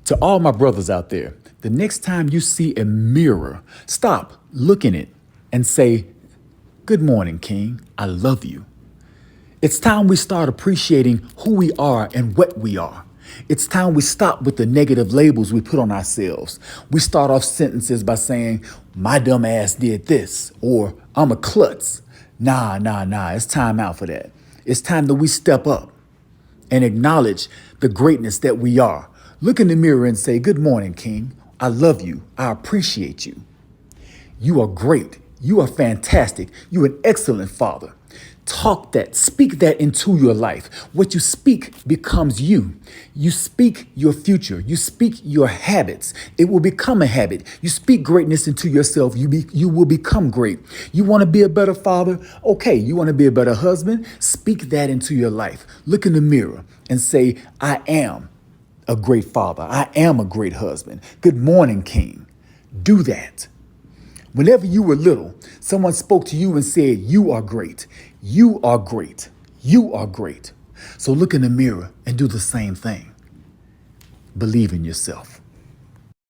To all my brothers out there, the next time you see a mirror, stop, look in it, and say, "Good morning, King. I love you." It's time we start appreciating who we are and what we are. It's time we stop with the negative labels we put on ourselves. We start off sentences by saying, "My dumb ass did this," or "I'm a klutz." Nah. It's time out for that. It's time that we step up and acknowledge the greatness that we are. Look in the mirror and say, "Good morning, King. I love you. I appreciate you. You are great. You are fantastic. You're an excellent father." Talk that, speak that into your life. What you speak becomes you. You speak your future. You speak your habits. It will become a habit. You speak greatness into yourself. You will become great. You want to be a better father? Okay. You want to be a better husband? Speak that into your life. Look in the mirror and say, "I am a great father. I am a great husband. Good morning, King." Do that. Whenever you were little, someone spoke to you and said, "You are great. You are great. You are great." So look in the mirror and do the same thing. Believe in yourself.